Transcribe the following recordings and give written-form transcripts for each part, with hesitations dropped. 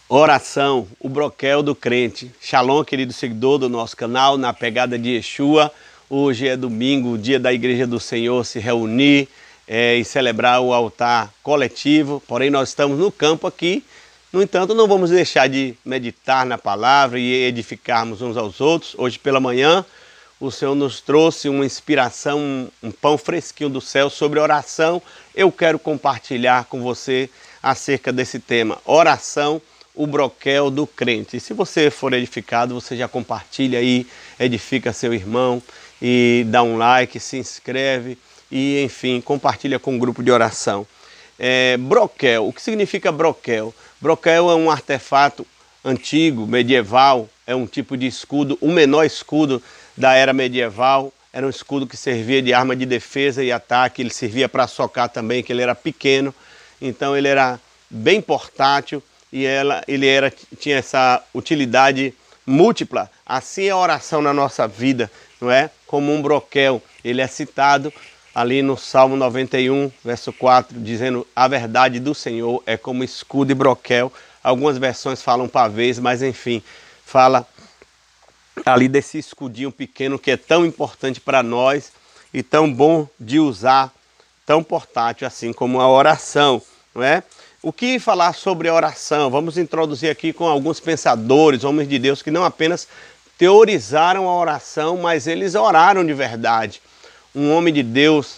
Oração, o broquel do crente. Shalom, querido seguidor do nosso canal, na pegada de Yeshua. Hoje é domingo, o dia da Igreja do Senhor se reunir e celebrar o altar coletivo. Porém, nós estamos no campo aqui. No entanto, não vamos deixar de meditar na palavra e edificarmos uns aos outros. Hoje pela manhã, o Senhor nos trouxe uma inspiração, um pão fresquinho do céu sobre oração. Eu quero compartilhar com você acerca desse tema, oração, o broquel do crente. E se você for edificado, você já compartilha aí, edifica seu irmão e dá um like, se inscreve e, enfim, compartilha com um grupo de oração. Broquel, o que significa broquel? Broquel é um artefato antigo, medieval, é um tipo de escudo, o menor escudo da era medieval. Era um escudo que servia de arma de defesa e ataque, ele servia para socar também, que ele era pequeno, então ele era bem portátil e ele tinha essa utilidade múltipla. Assim é a oração na nossa vida, não é? Como um broquel, ele é citado ali no Salmo 91, verso 4, dizendo: a verdade do Senhor é como escudo e broquel. Algumas versões falam pavês, mas enfim, fala ali desse escudinho pequeno que é tão importante para nós e tão bom de usar, tão portátil assim como a oração, não é? O que falar sobre a oração? Vamos introduzir aqui com alguns pensadores, homens de Deus, que não apenas teorizaram a oração, mas eles oraram de verdade. Um homem de Deus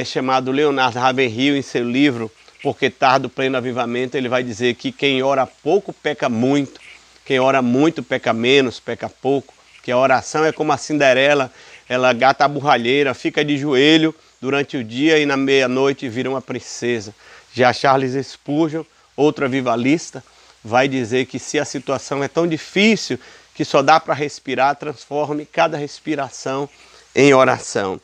chamado Leonardo Ravenhill, em seu livro Porque Tardo o Pleno Avivamento, ele vai dizer que quem ora pouco peca muito, quem ora muito peca menos, peca pouco, que a oração é como a Cinderela, ela gata a borralheira, fica de joelho durante o dia e na meia-noite vira uma princesa. Já Charles Spurgeon, outro avivalista, vai dizer que se a situação é tão difícil que só dá para respirar, transforme cada respiração em oração.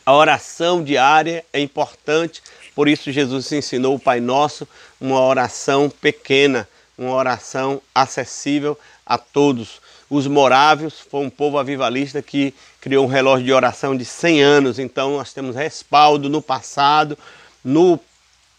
A oração diária é importante, por isso Jesus ensinou o Pai Nosso, uma oração pequena, uma oração acessível a todos. Os morávios foi um povo avivalista que criou um relógio de oração de 100 anos, então nós temos respaldo no passado, no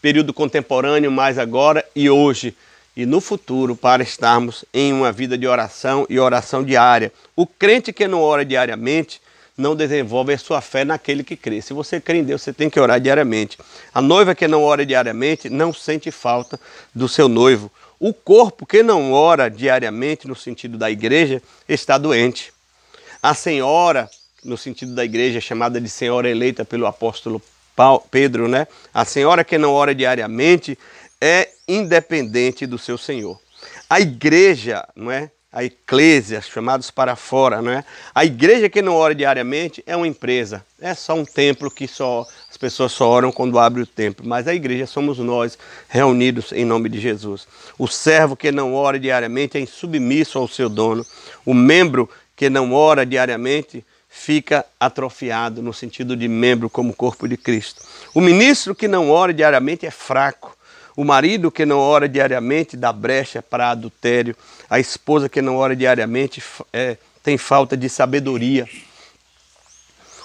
período contemporâneo, mais agora e hoje e no futuro, para estarmos em uma vida de oração e oração diária. O crente que não ora diariamente não desenvolve a sua fé naquele que crê. Se você crê em Deus, você tem que orar diariamente. A noiva que não ora diariamente não sente falta do seu noivo. O corpo que não ora diariamente, no sentido da igreja, está doente. A senhora, no sentido da igreja, chamada de senhora eleita pelo apóstolo Pedro, né? A senhora que não ora diariamente é independente do seu senhor. A igreja, não é? A eclésia, chamados para fora, não é? A igreja que não ora diariamente é uma empresa. É só um templo que as pessoas só oram quando abre o templo. Mas a igreja somos nós, reunidos em nome de Jesus. O servo que não ora diariamente é insubmisso ao seu dono. O membro que não ora diariamente fica atrofiado, no sentido de membro como corpo de Cristo. O ministro que não ora diariamente é fraco. O marido que não ora diariamente dá brecha para adultério. A esposa que não ora diariamente tem falta de sabedoria.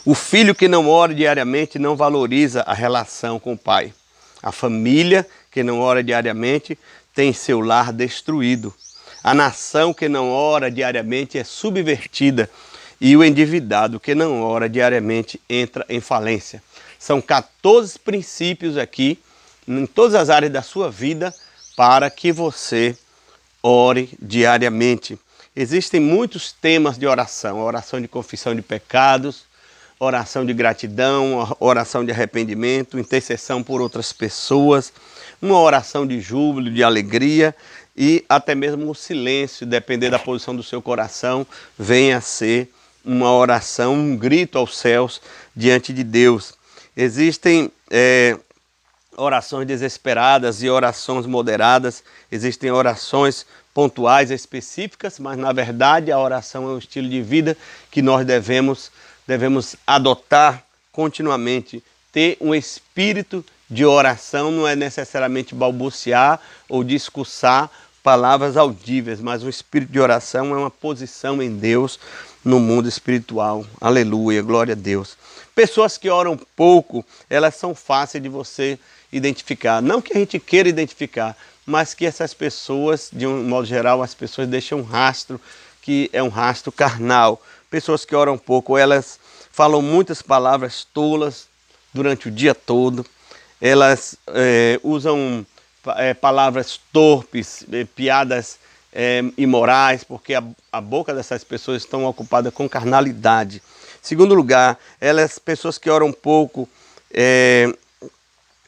O filho que não ora diariamente não valoriza a relação com o pai. A família que não ora diariamente tem seu lar destruído. A nação que não ora diariamente é subvertida. E o endividado que não ora diariamente entra em falência. São 14 princípios aqui, em todas as áreas da sua vida, para que você ore diariamente. Existem muitos temas de oração: oração de confissão de pecados, oração de gratidão, oração de arrependimento, intercessão por outras pessoas, uma oração de júbilo, de alegria e até mesmo o silêncio, depender da posição do seu coração, venha a ser uma oração, um grito aos céus diante de Deus. Existem orações desesperadas e orações moderadas, existem orações pontuais, específicas, mas na verdade a oração é um estilo de vida que nós devemos adotar continuamente. Ter um espírito de oração não é necessariamente balbuciar ou discursar palavras audíveis, mas o espírito de oração é uma posição em Deus no mundo espiritual. Aleluia, glória a Deus. Pessoas que oram pouco, elas são fáceis de você identificar. Não que a gente queira identificar, mas que essas pessoas, de um modo geral, as pessoas deixam um rastro, que é um rastro carnal. Pessoas que oram pouco, elas falam muitas palavras tolas durante o dia todo, elas usam palavras torpes, piadas imorais, porque a boca dessas pessoas estão ocupada com carnalidade. Segundo lugar, pessoas que oram pouco,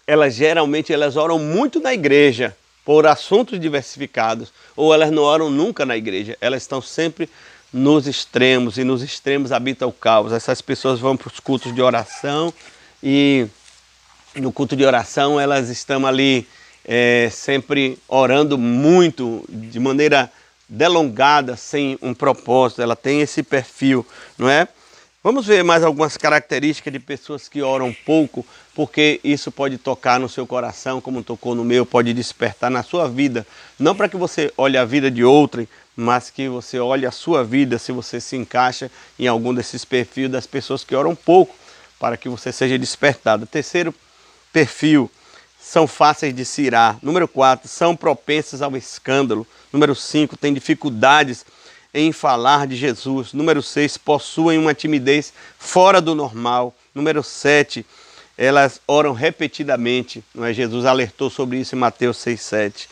elas oram muito na igreja por assuntos diversificados, ou elas não oram nunca na igreja, elas estão sempre nos extremos, e nos extremos habita o caos. Essas pessoas vão para os cultos de oração, e no culto de oração elas estão ali sempre orando muito, de maneira delongada, sem um propósito. Ela tem esse perfil, não é? Vamos ver mais algumas características de pessoas que oram pouco, porque isso pode tocar no seu coração, como tocou no meu, pode despertar na sua vida. Não para que você olhe a vida de outrem, mas que você olhe a sua vida, se você se encaixa em algum desses perfis das pessoas que oram pouco, para que você seja despertado. Terceiro perfil, são fáceis de se irar. Número 4, são propensas ao escândalo. Número 5, têm dificuldades em falar de Jesus. Número 6, possuem uma timidez fora do normal. Número 7, elas oram repetidamente. Não é? Jesus alertou sobre isso em Mateus 6,7.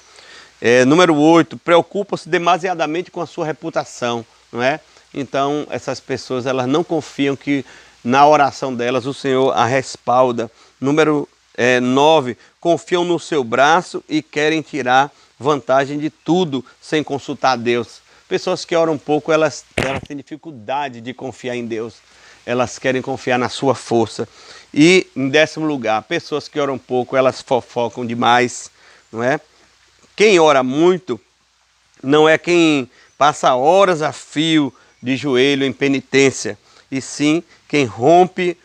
Número 8, preocupam-se demasiadamente com a sua reputação. Não é? Então, essas pessoas elas não confiam que na oração delas o Senhor a respalda. Número 9, confiam no seu braço e querem tirar vantagem de tudo sem consultar a Deus. Pessoas que oram pouco, elas têm dificuldade de confiar em Deus. Elas querem confiar na sua força. E, em 10º lugar, pessoas que oram pouco, elas fofocam demais, não é? Quem ora muito não é quem passa horas a fio de joelho em penitência, e sim quem rompe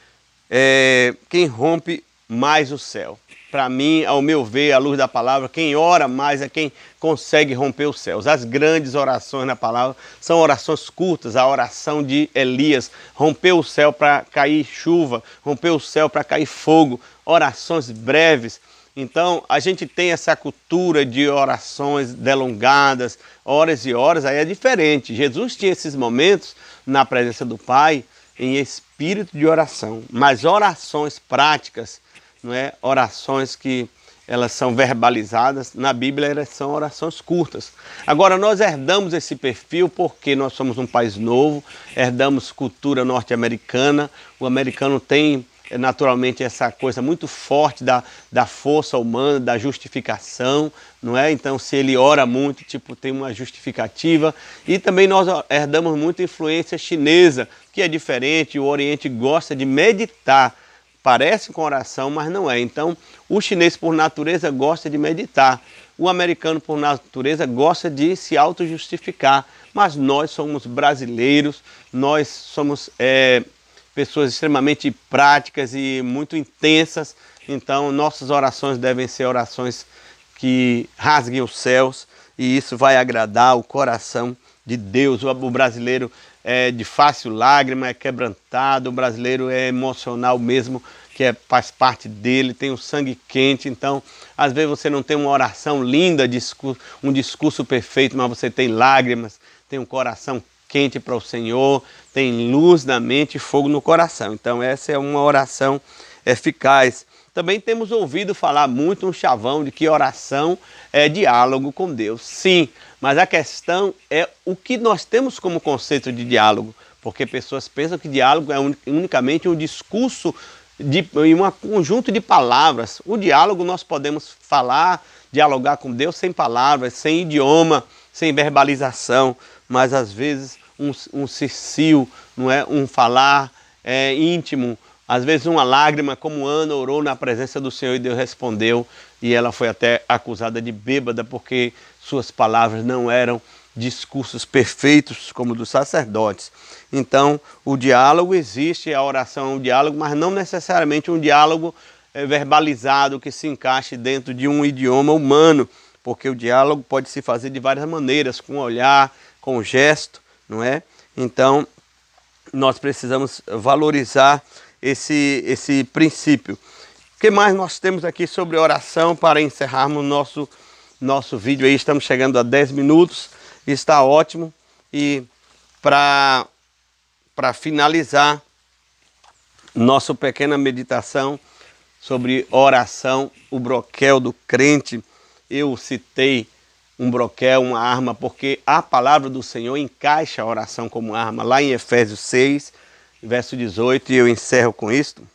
mais o céu. Para mim, ao meu ver, à luz da palavra, quem ora mais é quem consegue romper os céus. As grandes orações na palavra são orações curtas. A oração de Elias, rompeu o céu para cair chuva, rompeu o céu para cair fogo, orações breves. Então, a gente tem essa cultura de orações delongadas, horas e horas, aí é diferente. Jesus tinha esses momentos na presença do Pai, em espírito de oração, mas orações práticas, não é? Orações que elas são verbalizadas, na Bíblia elas são orações curtas. Agora, nós herdamos esse perfil porque nós somos um país novo, herdamos cultura norte-americana, o americano tem naturalmente essa coisa muito forte da força humana, da justificação, não é? Então, se ele ora muito, tem uma justificativa. E também nós herdamos muita influência chinesa, que é diferente. O Oriente gosta de meditar, parece com oração, mas não é. Então, o chinês, por natureza, gosta de meditar. O americano, por natureza, gosta de se auto-justificar. Mas nós somos brasileiros, nós somos pessoas extremamente práticas e muito intensas. Então, nossas orações devem ser orações que rasguem os céus, e isso vai agradar o coração de Deus. O brasileiro é de fácil lágrima, é quebrantado, o brasileiro é emocional mesmo, que faz parte dele, tem o sangue quente. Então, às vezes você não tem uma oração linda, um discurso perfeito, mas você tem lágrimas, tem um coração quente para o Senhor, tem luz na mente e fogo no coração. Então, essa é uma oração eficaz. Também temos ouvido falar muito um chavão de que oração é diálogo com Deus. Sim, mas a questão é o que nós temos como conceito de diálogo, porque pessoas pensam que diálogo é unicamente um discurso em um conjunto de palavras. O diálogo nós podemos falar, dialogar com Deus sem palavras, sem idioma, sem verbalização, mas às vezes um cicio, não é? Um falar íntimo, às vezes uma lágrima, como Ana orou na presença do Senhor e Deus respondeu, e ela foi até acusada de bêbada porque suas palavras não eram discursos perfeitos como dos sacerdotes. Então, o diálogo existe, a oração é um diálogo, mas não necessariamente um diálogo verbalizado que se encaixe dentro de um idioma humano, porque o diálogo pode se fazer de várias maneiras, com olhar, com gesto, não é? Então, nós precisamos valorizar esse princípio. O que mais nós temos aqui sobre oração para encerrarmos nosso nosso vídeo aí, estamos chegando a 10 minutos, está ótimo. E para finalizar nossa pequena meditação sobre oração, o broquel do crente, eu citei um broquel, uma arma, porque a palavra do Senhor encaixa a oração como arma, lá em Efésios 6, verso 18, e eu encerro com isto,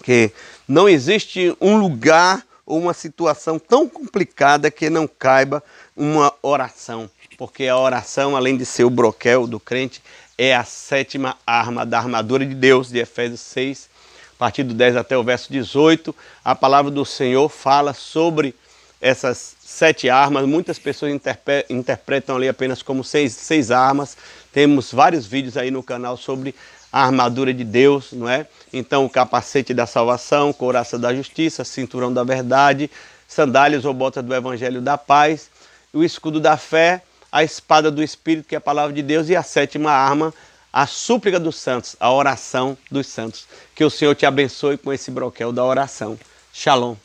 que não existe um lugar ou uma situação tão complicada que não caiba uma oração, porque a oração, além de ser o broquel do crente, é a sétima arma da armadura de Deus, de Efésios 6, a partir do 10 até o verso 18, a palavra do Senhor fala sobre essas 7 armas. Muitas pessoas interpretam ali apenas como 6 armas. Temos vários vídeos aí no canal sobre a armadura de Deus, não é? Então, o capacete da salvação, couraça da justiça, cinturão da verdade, sandálias ou botas do evangelho da paz, o escudo da fé, a espada do Espírito, que é a palavra de Deus, e a 7ª arma, a súplica dos santos, a oração dos santos. Que o Senhor te abençoe com esse broquel da oração. Shalom.